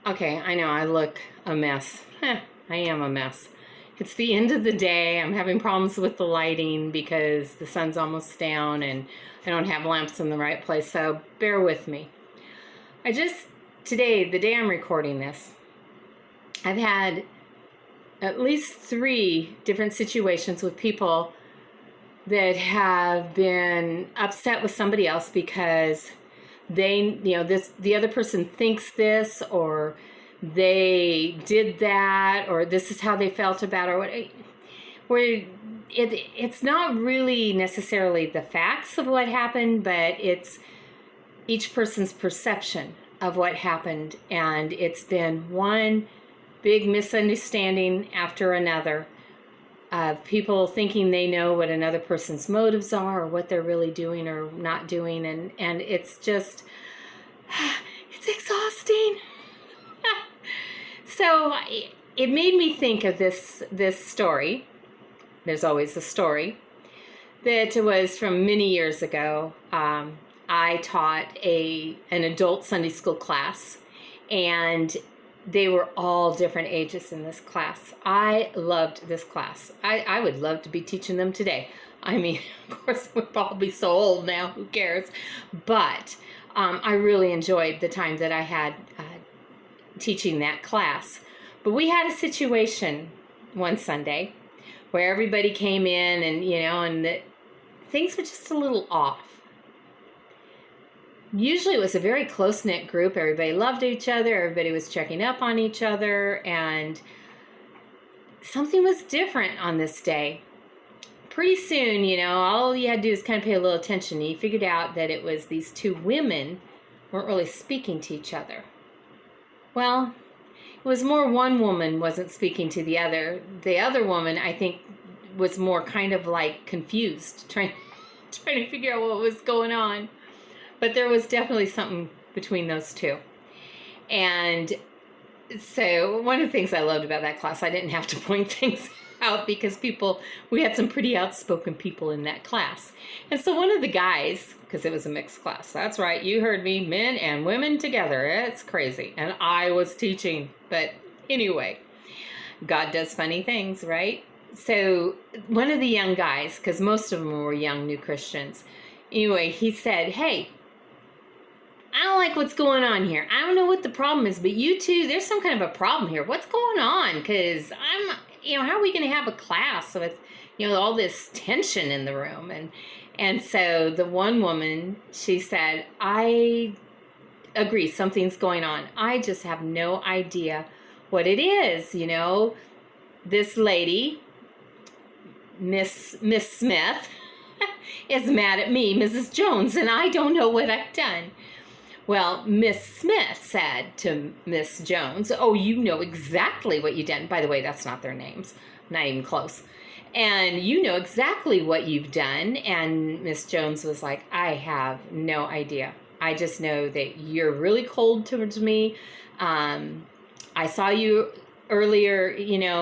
Okay, I know I look a mess. I am a mess. It's the end of the day. I'm having problems with the lighting because the sun's almost down and I don't have lamps in the right place, so bear with me. Today, the day I'm recording this, I've had at least 3 different situations with people that have been upset with somebody else because the other person thinks this, or they did that, or this is how they felt about it, or where it's not really necessarily the facts of what happened, but it's each person's perception of what happened, and it's been one big misunderstanding after another of people thinking they know what another person's motives are or what they're really doing or not doing, and it's just it's exhausting. So it made me think of this story. There's always a story that was from many years ago. I taught an adult Sunday school class, and they were all different ages in this class. I loved this class. I would love to be teaching them today. I mean, of course, we're probably so old now, who cares? But I really enjoyed the time that I had teaching that class. But we had a situation one Sunday where everybody came in and things were just a little off. Usually it was a very close-knit group. Everybody loved each other. Everybody was checking up on each other. And something was different on this day. Pretty soon, all you had to do is kind of pay a little attention. And you figured out that it was these 2 women weren't really speaking to each other. Well, it was more one woman wasn't speaking to the other. The other woman, I think, was more kind of like confused, trying to figure out what was going on. But there was definitely something between those 2. And so one of the things I loved about that class, I didn't have to point things out because we had some pretty outspoken people in that class. And so one of the guys, because it was a mixed class, that's right, you heard me, men and women together, it's crazy. And I was teaching, but anyway, God does funny things, right? So one of the young guys, because most of them were young new Christians, anyway, he said, "Hey, I don't like what's going on here. I don't know what the problem is, but you two, there's some kind of a problem here. What's going on? Because how are we going to have a class with, all this tension in the room?" And so the one woman, she said, "I agree, something's going on. I just have no idea what it is. This lady, Miss Smith, is mad at me, Mrs. Jones, and I don't know what I've done." Well, Miss Smith said to Miss Jones, "Oh, you know exactly what you've done." By the way, that's not their names. Not even close. "And you know exactly what you've done." And Miss Jones was like, "I have no idea. I just know that you're really cold towards me. I saw you earlier,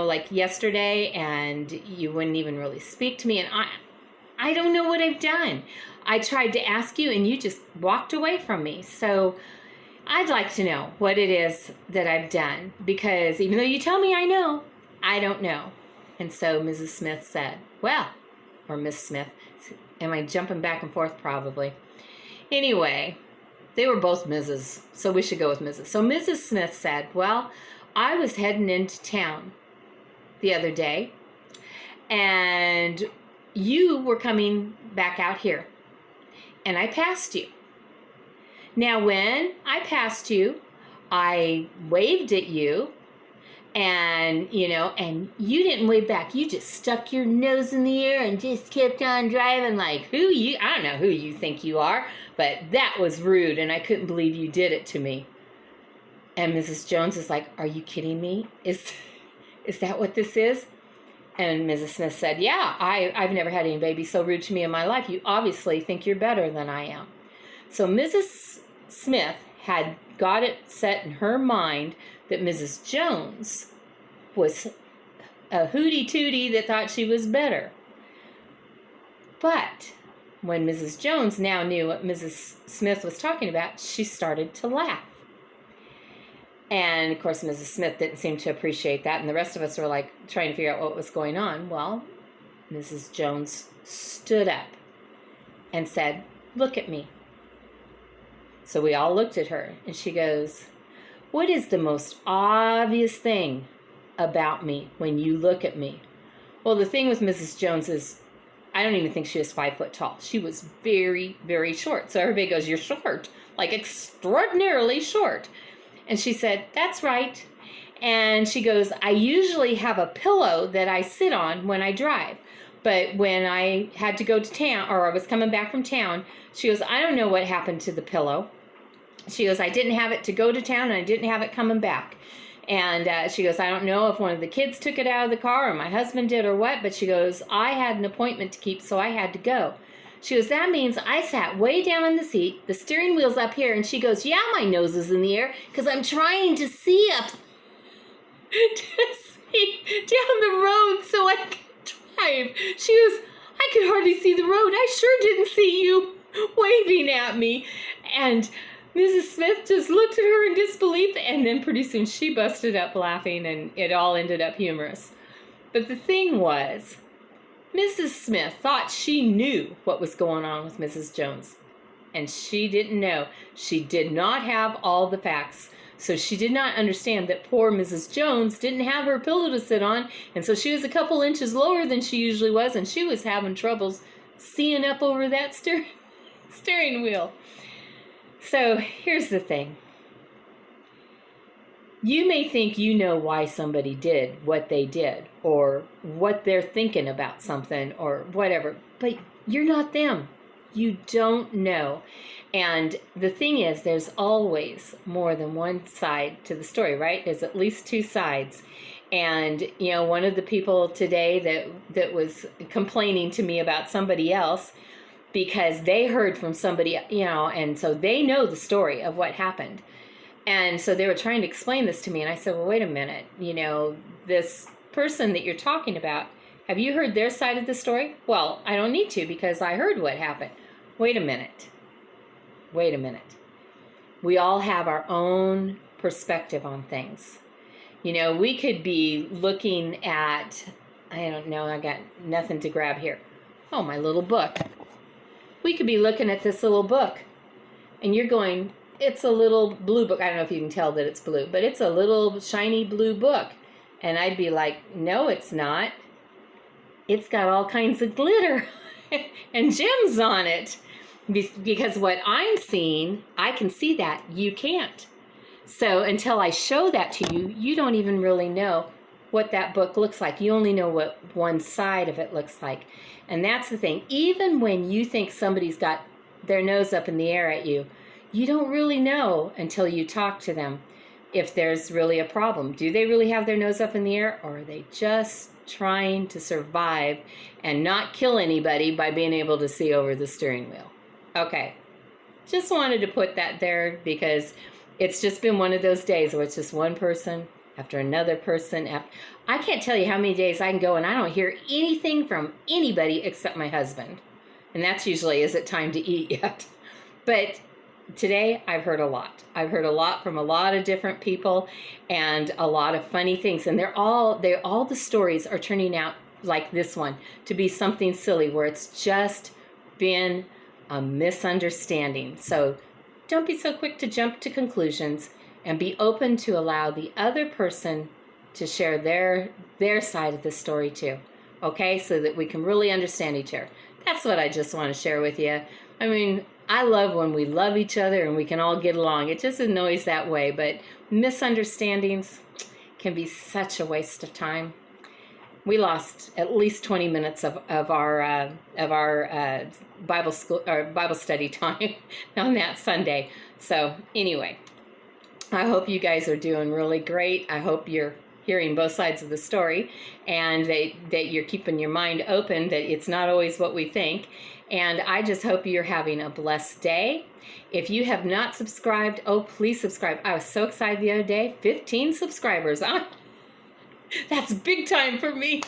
like yesterday, and you wouldn't even really speak to me. And I don't know what I've done. I tried to ask you and you just walked away from me. So I'd like to know what it is that I've done, because even though you tell me I know, I don't know." And so Mrs. Smith said, or Miss Smith, am I jumping back and forth? Probably. Anyway, they were both Mrs., so we should go with Mrs. So Mrs. Smith said, "Well, I was heading into town the other day, and you were coming back out here, and I passed you. Now, when I passed you, I waved at you, and you didn't wave back. You just stuck your nose in the air and just kept on driving like, I don't know who you think you are, but that was rude, and I couldn't believe you did it to me." And Mrs. Jones is like, "Are you kidding me? Is that what this is?" And Mrs. Smith said, "Yeah, I've never had anybody be so rude to me in my life. You obviously think you're better than I am." So Mrs. Smith had got it set in her mind that Mrs. Jones was a hooty-tooty that thought she was better. But when Mrs. Jones now knew what Mrs. Smith was talking about, she started to laugh. And of course, Mrs. Smith didn't seem to appreciate that. And the rest of us were like trying to figure out what was going on. Well, Mrs. Jones stood up and said, "Look at me." So we all looked at her, and she goes, "What is the most obvious thing about me when you look at me?" Well, the thing with Mrs. Jones is, I don't even think she was 5 foot tall. She was very, very short. So everybody goes, "You're short, like extraordinarily short." And she said, "That's right." And she goes, "I usually have a pillow that I sit on when I drive. But when I had to go to town, or I was coming back from town," she goes, "I don't know what happened to the pillow." She goes, "I didn't have it to go to town, and I didn't have it coming back." And she goes, "I don't know if one of the kids took it out of the car or my husband did or what," but she goes, "I had an appointment to keep, so I had to go." She goes, "That means I sat way down on the seat, the steering wheel's up here," and she goes, "Yeah, my nose is in the air because I'm trying to see up to see down the road so I can drive." She goes, "I could hardly see the road. I sure didn't see you waving at me." And Mrs. Smith just looked at her in disbelief, and then pretty soon she busted up laughing, and it all ended up humorous. But the thing was, Mrs. Smith thought she knew what was going on with Mrs. Jones, and she didn't know. She did not have all the facts, so she did not understand that poor Mrs. Jones didn't have her pillow to sit on, and so she was a couple inches lower than she usually was, and she was having troubles seeing up over that steering wheel. So here's the thing. You may think you know why somebody did what they did, or what they're thinking about something, or whatever, but you're not them. You don't know. And the thing is, there's always more than one side to the story, right? There's at least two sides. And, you know, one of the people today that was complaining to me about somebody else, because they heard from somebody, you know, and so they know the story of what happened. And so they were trying to explain this to me, and I said, "Well, wait a minute, you know, this person that you're talking about, have you heard their side of the story?" "Well, I don't need to because I heard what happened." Wait a minute. Wait a minute. We all have our own perspective on things. You know, we could be looking at, I don't know, I got nothing to grab here. Oh, my little book. We could be looking at this little book, and you're going, "It's a little blue book." I don't know if you can tell that it's blue, but it's a little shiny blue book. And I'd be like, "No, it's not. It's got all kinds of glitter and gems on it." Because what I'm seeing, I can see that. You can't. So until I show that to you, you don't even really know what that book looks like. You only know what one side of it looks like. And that's the thing. Even when you think somebody's got their nose up in the air at you, you don't really know until you talk to them if there's really a problem. Do they really have their nose up in the air, or are they just trying to survive and not kill anybody by being able to see over the steering wheel? Okay, just wanted to put that there because it's just been one of those days where it's just one person after another person. I can't tell you how many days I can go and I don't hear anything from anybody except my husband. And that's usually, "Is it time to eat yet?" But today I've heard a lot. I've heard a lot from a lot of different people and a lot of funny things. And all the stories are turning out like this one to be something silly where it's just been a misunderstanding. So don't be so quick to jump to conclusions, and be open to allow the other person to share their side of the story too. Okay, so that we can really understand each other. That's what I just want to share with you. I mean, I love when we love each other and we can all get along. It just isn't always that way, but misunderstandings can be such a waste of time. We lost at least 20 minutes of our Bible school or Bible study time on that Sunday. So anyway, I hope you guys are doing really great. I hope you're hearing both sides of the story, and that you're keeping your mind open, that it's not always what we think. And I just hope you're having a blessed day. If you have not subscribed, oh, please subscribe. I was so excited the other day. 15 subscribers. That's big time for me.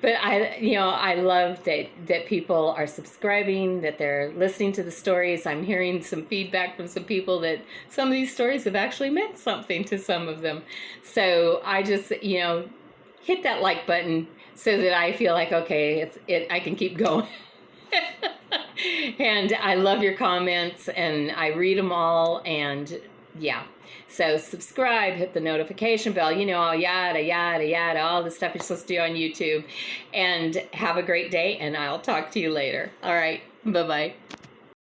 But I love that people are subscribing, that they're listening to the stories. I'm hearing some feedback from some people that some of these stories have actually meant something to some of them. So I just, hit that like button so that I feel like, okay, I can keep going. And I love your comments, and I read them all, and yeah. So subscribe, hit the notification bell, all yada, yada, yada, all the stuff you're supposed to do on YouTube. And have a great day, and I'll talk to you later. All right, bye-bye.